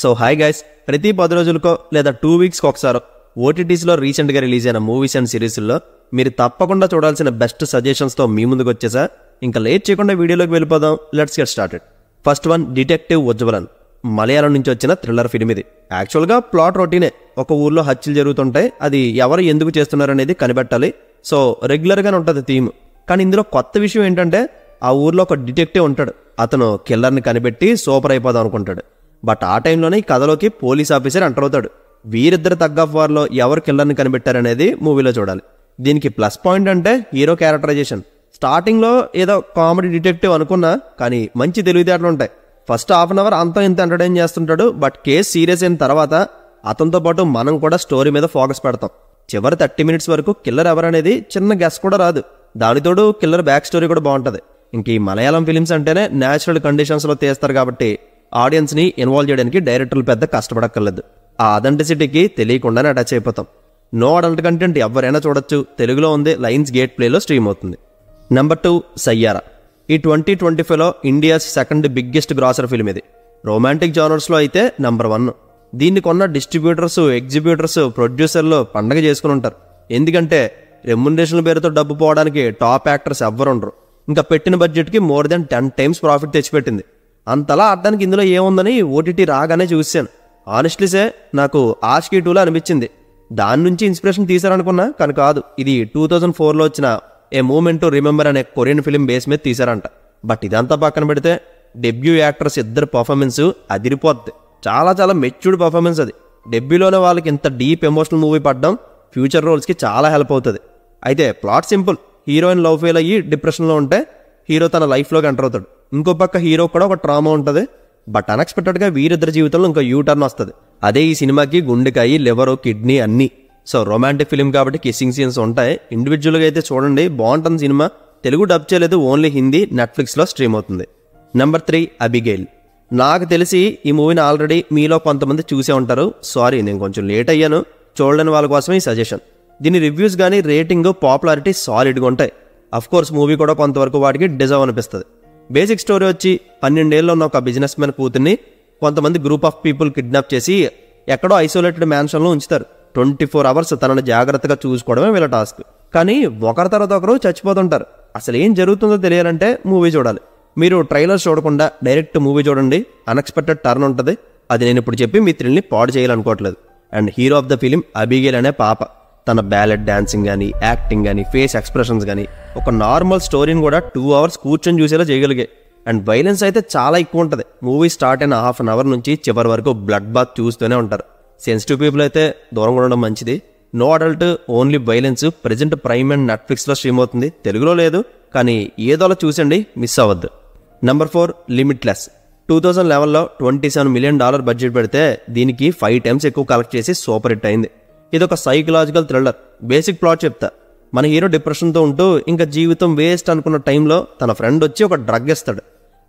So hi guys, ప్రతి 10 రోజులకో లేదా 2 వీక్స్కి ఒకసారి ఓటీటీస్లో రీసెంట్గా రిలీజ్ అయిన మూవీస్ అండ్ సిరీస్లో మీరు తప్పకుండా చూడాల్సిన బెస్ట్ సజెషన్స్తో మీ ముందుకు వచ్చేసా. ఇంకా లేట్ చేయకుండా వీడియోలోకి వెళ్ళిపోదాం. Let's get started. First one, detective Ujwalan. Malayalam నుంచి వచ్చిన థ్రిల్లర్ ఫిల్మ్ ఇది. యాక్చువల్గా ప్లాట్ రొటీనే. ఒక ఊర్లో హత్యలు జరుగుతుంటాయి, అది ఎవరు ఎందుకు చేస్తున్నారు అనేది కనిపెట్టాలి. సో రెగ్యులర్గానే ఉంటుంది థీమ్. కానీ ఇందులో కొత్త విషయం ఏంటంటే ఆ ఊర్లో ఒక డిటెక్టివ్ ఉంటాడు. అతను కిల్లర్ని కనిపెట్టి సూపర్ అయిపోదాం అనుకుంటాడు. బట్ ఆ టైంలోనే ఈ కథలోకి పోలీస్ ఆఫీసర్ ఎంటర్ అవుతాడు. వీరిద్దరు తగ్ ఆఫ్ వార్లో ఎవరు కిల్లర్ని కనిపెట్టారనేది మూవీలో చూడాలి. దీనికి ప్లస్ పాయింట్ అంటే హీరో క్యారెక్టరైజేషన్. స్టార్టింగ్లో ఏదో కామెడీ డిటెక్టివ్ అనుకున్నా, కానీ మంచి తెలివితేటలు ఉంటాయి. ఫస్ట్ హాఫ్ అన్ అవర్ అంతా ఇంత ఎంటర్టైన్ చేస్తుంటాడు. బట్ కేసు సీరియస్ అయిన తర్వాత అతనితో పాటు మనం కూడా స్టోరీ మీద ఫోకస్ పెడతాం. చివరి 30 మినిట్స్ వరకు కిల్లర్ ఎవరనేది చిన్న గెస్ కూడా రాదు. దానితోడు కిల్లర్ బ్యాక్ స్టోరీ కూడా బాగుంటుంది. ఇంక ఈ మలయాళం ఫిలిమ్స్ అంటేనే న్యాచురల్ కండిషన్స్లో తీస్తారు కాబట్టి ఆడియన్స్ని ఇన్వాల్వ్ చేయడానికి డైరెక్టర్లు పెద్ద కష్టపడక్కర్లేదు. ఆ అథెంటిసిటీకి తెలియకుండానే అటాచ్ అయిపోతాం. నో అడల్ట్ కంటెంట్ ఎవరైనా చూడొచ్చు. తెలుగులో ఉంది, లైన్స్ గేట్ ప్లేలో స్ట్రీమ్ అవుతుంది. నెంబర్ 2, సయ్యారా. ఈ 2025లో India's second biggest grosser film ఇది. రొమాంటిక్ జానర్స్లో అయితే నెంబర్ 1. దీన్ని కొన్న డిస్ట్రిబ్యూటర్స్, ఎగ్జిబ్యూటర్స్, ప్రొడ్యూసర్లు పండగ చేసుకుని ఉంటారు. ఎందుకంటే రెమ్యునరేషన్ పేరుతో డబ్బు పోవడానికి టాప్ యాక్టర్స్ ఎవ్వరు ఉండరు. ఇంకా పెట్టిన బడ్జెట్కి మోర్ దెన్ 10 times ప్రాఫిట్ తెచ్చిపెట్టింది. అంతలా ఆడడానికి ఇందులో ఏముందని ఓటీటీ రాగానే చూశాను. ఆనెస్ట్లీసే నాకు ఆష్కీ 2లో అనిపించింది. దాని నుంచి ఇన్స్పిరేషన్ తీశారనుకున్నా, కానీ కాదు. ఇది 2004లో వచ్చిన ఏ మూమెంట్ టు రిమెంబర్ అనే కొరియన్ ఫిలిం బేస్ మీద తీశారంట. బట్ ఇదంతా పక్కన పెడితే డెబ్యూ యాక్టర్స్ ఇద్దరు పర్ఫార్మెన్స్ అదిరిపోద్ది. చాలా చాలా మెచ్యూర్డ్ పర్ఫార్మెన్స్ అది. డెబ్యూలోనే వాళ్ళకి ఇంత డీప్ ఎమోషనల్ మూవీ పడడం ఫ్యూచర్ రోల్స్కి చాలా హెల్ప్ అవుతుంది. అయితే plot simple. Heroine love fail అయ్యి డిప్రెషన్లో ఉంటే హీరో తన లైఫ్లోకి ఎంటర్ అవుతాడు. ఇంకో పక్క హీరో కూడా ఒక ట్రామా ఉంటుంది. బట్ అన్ఎక్స్పెక్టెడ్గా వీరిద్దరి జీవితంలో ఇంకో యూటర్న్ వస్తుంది. అదే ఈ సినిమాకి గుండెకాయి, లివరు, కిడ్నీ అన్నీ. సో రొమాంటిక్ ఫిల్మ్ కాబట్టి కిస్సింగ్ సీన్స్ ఉంటాయి. ఇండివిజువల్గా అయితే చూడండి, బాగుంటుంది సినిమా. తెలుగు డబ్ చేయలేదు, ఓన్లీ హిందీ, నెట్ఫ్లిక్స్లో స్ట్రీమ్ అవుతుంది. Number 3, Abigail. నాకు తెలిసి ఈ మూవీని ఆల్రెడీ మీలో కొంతమంది చూసే ఉంటారు. సారీ, నేను కొంచెం లేట్ అయ్యాను. చూడలేని వాళ్ళ కోసమే ఈ సజెషన్. దీని రివ్యూస్ కానీ రేటింగ్, పాపులారిటీ సాలిడ్గా ఉంటాయి. అఫ్కోర్స్ మూవీ కూడా కొంతవరకు వాటికి డిజర్వ్ అనిపిస్తుంది. బేసిక్ స్టోరీ వచ్చి 12 ఏళ్ళలో ఉన్న ఒక బిజినెస్ మ్యాన్ కూతుర్ని కొంతమంది గ్రూప్ ఆఫ్ పీపుల్ కిడ్నాప్ చేసి ఎక్కడో ఐసోలేటెడ్ మ్యాన్షన్లో ఉంచుతారు. 24 hours తనని జాగ్రత్తగా చూసుకోవడమే వీళ్ళ టాస్క్. కానీ ఒకరి తర్వాత ఒకరు చచ్చిపోతుంటారు. అసలు ఏం జరుగుతుందో తెలియాలంటే మూవీ చూడాలి. మీరు ట్రైలర్ చూడకుండా డైరెక్ట్ మూవీ చూడండి. అన్ఎక్స్పెక్టెడ్ టర్న్ ఉంటుంది. అది నేను ఇప్పుడు చెప్పి మీ థ్రిల్ని పాడు చేయాలనుకోవట్లేదు. And hero of the film Abigail అనే పాప. తన బ్యాలెట్ డాన్సింగ్ కానీ, యాక్టింగ్ కానీ, ఫేస్ ఎక్స్ప్రెషన్స్ కానీ ఒక నార్మల్ స్టోరీని కూడా 2 hours కూర్చొని చూసేలా చేయగలిగే. అండ్ వైలెన్స్ అయితే చాలా ఎక్కువ ఉంటుంది. మూవీ స్టార్ట్ అయిన హాఫ్ అన్ అవర్ నుంచి చివరి వరకు బ్లడ్ బాత్ చూస్తూనే ఉంటారు. సెన్సిటివ్ పీపుల్ అయితే దూరంగా ఉండడం మంచిది. No adult, only violence. Present prime and నెట్ఫ్లిక్స్లో స్ట్రీమ్ అవుతుంది. తెలుగులో లేదు, కానీ ఏదోలా చూసండి, మిస్ అవ్వద్దు. Number 4, limitless. 2011లో $27 million బడ్జెట్ పెడితే దీనికి 5 times ఎక్కువ కలెక్ట్ చేసి సూపర్ హిట్ అయింది. ఇదొక సైకలాజికల్ థ్రిల్లర్. బేసిక్ ప్లాట్ చెప్తా. మన హీరో డిప్రెషన్తో ఉంటూ ఇంకా జీవితం వేస్ట్ అనుకున్న టైంలో తన ఫ్రెండ్ వచ్చి ఒక డ్రగ్ ఇస్తాడు.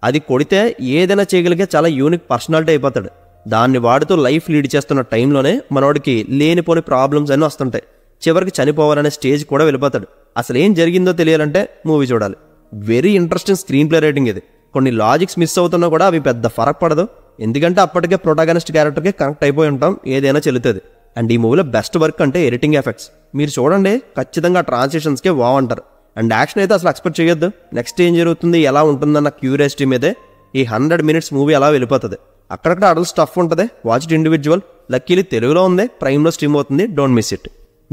అది కొడితే ఏదైనా చేయగలిగే చాలా యూనిక్ పర్సనాలిటీ అయిపోతాడు. దాన్ని వాడుతూ లైఫ్ లీడ్ చేస్తున్న టైంలోనే మనోడికి లేనిపోని ప్రాబ్లమ్స్ అన్నీ వస్తుంటాయి. చివరికి చనిపోవాలనే స్టేజ్ కూడా వెళ్ళిపోతాడు. అసలు ఏం జరిగిందో తెలియాలంటే మూవీ చూడాలి. Very interesting screen play writing ఇది. కొన్ని లాజిక్స్ మిస్ అవుతున్నా కూడా అవి పెద్ద ఫరక్ పడదు. ఎందుకంటే అప్పటికే ప్రొటాగనిస్ట్ క్యారెక్టర్కి కనెక్ట్ అయిపోయి ఉంటాం. ఏదైనా చెల్లుతుంది. అండ్ ఈ మూవీలో బెస్ట్ వర్క్ అంటే ఎడిటింగ్ ఎఫెక్ట్స్. మీరు చూడండి, ఖచ్చితంగా ట్రాన్సిషన్స్కే బాగుంటారు. అండ్ యాక్షన్ అయితే అసలు ఎక్స్పెక్ట్ చేయొద్దు. నెక్స్ట్ ఏం జరుగుతుంది, ఎలా ఉంటుందన్న క్యూరియాసిటీ మీదే ఈ 100 minutes మూవీ అలా వెళ్ళిపోతుంది. అక్కడక్కడ అడల్ట్ స్టఫ్ ఉంటుంది. Watch it individual. లక్కీలీ తెలుగులో ఉంది, ప్రైమ్లో స్ట్రీమ్ అవుతుంది. Don't miss it.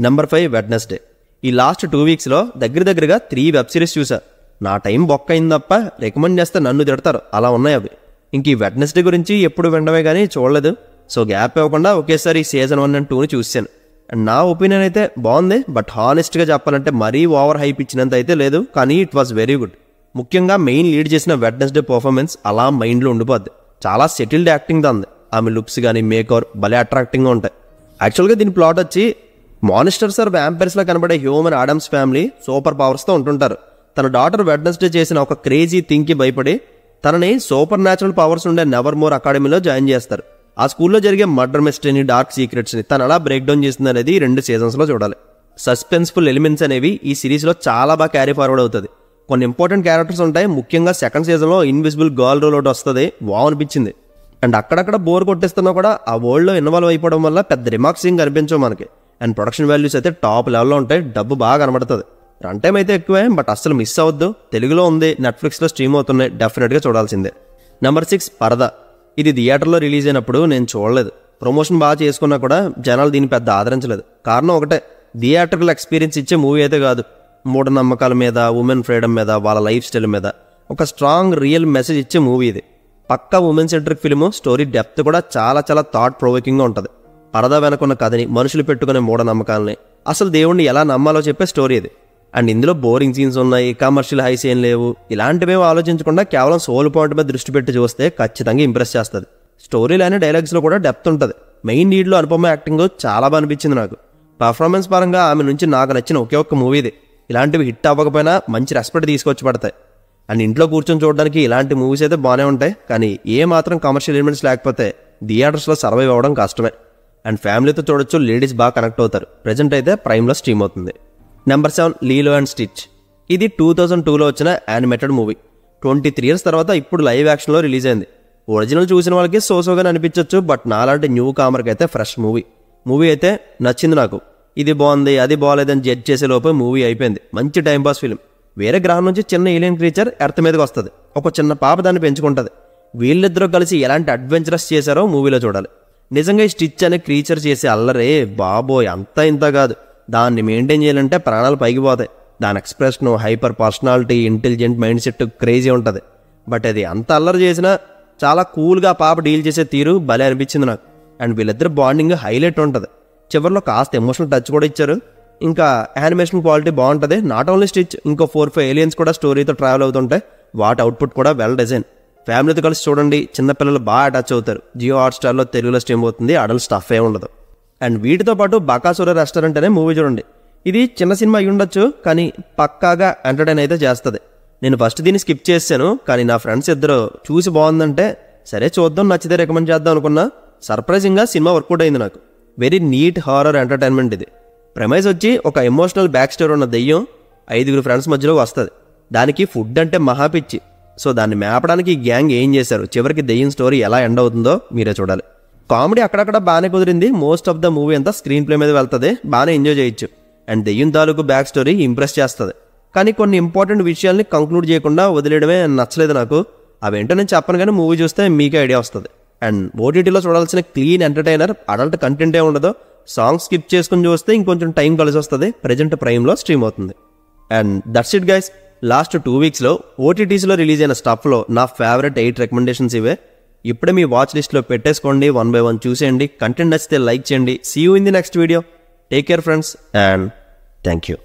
Number 5, Wednesday. ఈ లాస్ట్ 2 weeksలో దగ్గరగా 3 వెబ్ సిరీస్ చూసా. నా టైం బొక్క అయింది తప్ప రికమెండ్ చేస్తే నన్ను తిడతారు, అలా ఉన్నాయి అవి. ఇంక ఈ వెడ్నెస్డే గురించి ఎప్పుడు వినడమే కానీ చూడలేదు. సో గ్యాప్ ఇవ్వకుండా ఒకేసారి సీజన్ 1 and 2ని చూసాను. అండ్ నా ఒపీనియన్ అయితే బాగుంది. బట్ హానెస్ట్గా చెప్పాలంటే మరీ ఓవర్ హైప్ ఇచ్చినంత అయితే లేదు, కానీ ఇట్ వాస్ వెరీ గుడ్. ముఖ్యంగా మెయిన్ లీడ్ చేసిన వెడ్నెస్డే పర్ఫార్మెన్స్ అలా మైండ్లో ఉండిపోద్ది. చాలా సెటిల్డ్ యాక్టింగ్ దాంది. ఆమె లుక్స్ కానీ మేకర్ భలే అట్రాక్టింగ్గా ఉంటాయి. యాక్చువల్గా దీని ప్లాట్ వచ్చి మానిస్టర్స్ ఆర్ వ్యాంపైర్స్లో కనబడే హ్యూమన్ ఆడమ్స్ ఫ్యామిలీ సూపర్ పవర్స్తో ఉంటుంటారు. తన డాటర్ వెడ్నెస్డే చేసిన ఒక క్రేజీ థింగ్కి భయపడి తనని సూపర్ న్యాచురల్ పవర్స్ ఉండే నెవర్ మోర్ అకాడమీలో జాయిన్ చేస్తారు. ఆ స్కూల్లో జరిగే మర్డర్ మిస్టరీని, డార్క్ సీక్రెట్స్ని తను అలా బ్రేక్ డౌన్ చేస్తుంది అనేది 2 seasonsలో చూడాలి. సస్పెన్స్ఫుల్ ఎలిమెంట్స్ అనేవి ఈ సిరీస్లో చాలా బాగా క్యారీ ఫార్వర్డ్ అవుతుంది. కొన్ని ఇంపార్టెంట్ క్యారెక్టర్స్ ఉంటాయి. ముఖ్యంగా 2nd seasonలో ఇన్విజిబుల్ గర్ల్ రోల్ ఒకటి వస్తుంది. బాగా అనిపించింది. అండ్ అక్కడక్కడ బోర్ కొట్టేస్తున్నా కూడా ఆ వరల్డ్లో ఇన్వాల్వ్ అయిపోవడం వల్ల పెద్ద రిమార్క్స్ ఏం కనిపించవు మనకి. అండ్ ప్రొడక్షన్ వాల్యూస్ అయితే టాప్ లెవెల్లో ఉంటాయి, డబ్బు బాగా కనబడుతుంది. రన్ టైం అయితే ఎక్కువే, బట్ అస్సలు మిస్ అవ్వద్దు. తెలుగులో ఉంది, నెట్ఫ్లిక్స్లో స్ట్రీమ్ అవుతున్నాయి, డెఫినెట్గా చూడాల్సిందే. నెంబర్ 6 పరదా. ఇది థియేటర్లో రిలీజ్ అయినప్పుడు నేను చూడలేదు. ప్రమోషన్ బాగా చేసుకున్నా కూడా జనాలు దీన్ని పెద్ద ఆదరించలేదు. కారణం ఒకటే, థియేటర్ల ఎక్స్పీరియన్స్ ఇచ్చే మూవీ అయితే కాదు. మూఢనమ్మకాల మీద, ఉమెన్ ఫ్రీడమ్ మీద, వాళ్ళ లైఫ్ స్టైల్ మీద ఒక స్ట్రాంగ్ రియల్ మెసేజ్ ఇచ్చే మూవీ ఇది. పక్కా women centric film. Story depth కూడా చాలా చాలా థాట్ ప్రొవోకింగ్గా ఉంటుంది. పరదా వెనకున్న కథని, మనుషులు పెట్టుకునే మూఢనమ్మకాలని, అసలు దేవుణ్ణి ఎలా నమ్మాలో చెప్పే స్టోరీ ఇది. అండ్ ఇందులో బోరింగ్ సీన్స్ ఉన్నాయి, కమర్షియల్ హైస్ ఏం లేవు. ఇలాంటివేమో ఆలోచించకుండా కేవలం సోల్ పాయింట్ మీద దృష్టి పెట్టి చూస్తే ఖచ్చితంగా ఇంప్రెస్ చేస్తుంది. స్టోరీ లైన్ డైలాగ్స్లో కూడా డెప్త్ ఉంటుంది. మెయిన్ లీడ్లో అనుపమ యాక్టింగ్ చాలా బాగా అనిపించింది నాకు. పర్ఫార్మెన్స్ పరంగా ఆమె నుంచి నాకు నచ్చిన ఒకే ఒక్క మూవీ ఇది. ఇలాంటివి హిట్ అవ్వకపోయినా మంచి రెస్పెక్ట్ తీసుకొచ్చి పడతాయి. అండ్ ఇంట్లో కూర్చొని చూడడానికి ఇలాంటి మూవీస్ అయితే బాగానే ఉంటాయి, కానీ ఏ మాత్రం కమర్షియల్ ఎలిమెంట్స్ లేకపోతే థియేటర్స్లో సర్వైవ్ అవ్వడం కష్టమే. అండ్ ఫ్యామిలీతో చూడొచ్చు, లేడీస్ బాగా కనెక్ట్ అవుతారు. ప్రజెంట్ అయితే ప్రైమ్లో స్ట్రీమ్ అవుతుంది. Number 7 Lilo and Stitch. ఇది 2002లో వచ్చిన యానిమేటెడ్ మూవీ. 23 years తర్వాత ఇప్పుడు లైవ్ యాక్షన్లో రిలీజ్ అయింది. ఒరిజినల్ చూసిన వాళ్ళకి సోసోగానే అనిపించవచ్చు, బట్ నాలాంటి న్యూ కామర్కి అయితే ఫ్రెష్ మూవీ అయితే నచ్చింది నాకు. ఇది బాగుంది, అది బాగాలేదని జడ్జ్ చేసే లోపే మూవీ అయిపోయింది. మంచి టైంపాస్ ఫిల్మ్. వేరే గ్రహం నుంచి చిన్న ఏలియన్ క్రీచర్ ఎర్త్ మీదకి వస్తుంది. ఒక చిన్న పాప దాన్ని పెంచుకుంటుంది. వీళ్ళిద్దరూ కలిసి ఎలాంటి అడ్వెంచరస్ చేశారో మూవీలో చూడాలి. నిజంగా ఈ స్టిచ్ అనే క్రీచర్ చేసే అల్లరే బాబోయ్ అంతా ఇంత కాదు. దాన్ని మెయింటైన్ చేయాలంటే ప్రాణాలు పైకి పోతాయి. దాని expression, hyper personality, intelligent mind set crazy ఉంటుంది. బట్ అది అంత అల్లరి చేసినా చాలా కూల్గా పాప డీల్ చేసే తీరు భలే అనిపించింది నాకు. అండ్ వీళ్ళిద్దరు బాండింగ్ హైలైట్ ఉంటుంది. చివరిలో కాస్త ఎమోషనల్ టచ్ కూడా ఇచ్చారు. ఇంకా యానిమేషన్ క్వాలిటీ బాగుంటుంది. నాట్ ఓన్లీ స్టిచ్, ఇంకో 4-5 ఏలియన్స్ కూడా స్టోరీతో ట్రావెల్ అవుతుంటాయి. వాటి అవుట్పుట్ కూడా వెల్ డిజైన్. ఫ్యామిలీతో కలిసి చూడండి, చిన్నపిల్లలు బాగా అటాచ్ అవుతారు. జియో హాట్స్టార్లో తెలుగులో స్ట్రీమ్ అవుతుంది, అడల్ట్ స్టఫ్ ఏ ఉండదు. అండ్ వీటితో పాటు బకాసుర రెస్టారెంట్ అనే మూవీ చూడండి. ఇది చిన్న సినిమా అయి ఉండొచ్చు, కానీ పక్కాగా ఎంటర్టైన్ అయితే చేస్తుంది. నేను ఫస్ట్ దీన్ని స్కిప్ చేశాను, కానీ నా ఫ్రెండ్స్ ఇద్దరు చూసి బాగుందంటే సరే చూద్దాం, నచ్చితే రికమెండ్ చేద్దాం అనుకున్నా. సర్ప్రైజింగ్గా సినిమా వర్కౌట్ అయింది నాకు. వెరీ నీట్ హారర్ ఎంటర్టైన్మెంట్ ఇది. ప్రెమైజ్ వచ్చి ఒక ఎమోషనల్ బ్యాక్ స్టోరీ ఉన్న దెయ్యం 5 ఫ్రెండ్స్ మధ్యలో వస్తుంది. దానికి ఫుడ్ అంటే మహాపిచ్చి. సో దాన్ని మేపడానికి ఈ గ్యాంగ్ ఏం చేశారు, చివరికి దెయ్యం స్టోరీ ఎలా ఎండ్ అవుతుందో మీరే చూడాలి. కామెడీ అక్కడక్కడ బాగానే కుదిరింది. మోస్ట్ ఆఫ్ ద మూవీ అంతా స్క్రీన్ ప్లే మీద వెళ్తుంది, బాగానే ఎంజాయ్ చేయొచ్చు. అండ్ దెయ్యం తాలూకు బ్యాక్ స్టోరీ ఇంప్రెస్ చేస్తుంది. కానీ కొన్ని ఇంపార్టెంట్ విషయాల్ని కంక్లూడ్ చేయకుండా వదిలేయడమే నచ్చలేదు నాకు. అవేంటో నేను చెప్పను, కానీ మూవీ చూస్తే మీకే ఐడియా వస్తుంది. అండ్ ఓటీటీలో చూడాల్సిన క్లీన్ ఎంటర్టైనర్, అడల్ట్ కంటెంటే ఉండదు. సాంగ్స్ స్కిప్ చేసుకుని చూస్తే ఇంకొంచెం టైం కలిసి వస్తుంది. ప్రజెంట్ ప్రైమ్లో స్ట్రీమ్ అవుతుంది. And that's it guys. Last 2 weeksలో ఓటీటీస్లో రిలీజ్ అయిన స్టఫ్లో నా ఫేవరెట్ 8 రికమెండేషన్స్ ఇవే. ఇప్పుడే మీ వాచ్ లిస్ట్లో పెట్టేసుకోండి, 1 by 1 చూసేయండి. కంటెంట్ నచ్చితే లైక్ చేయండి. See you in the next video. Take care friends, and thank you.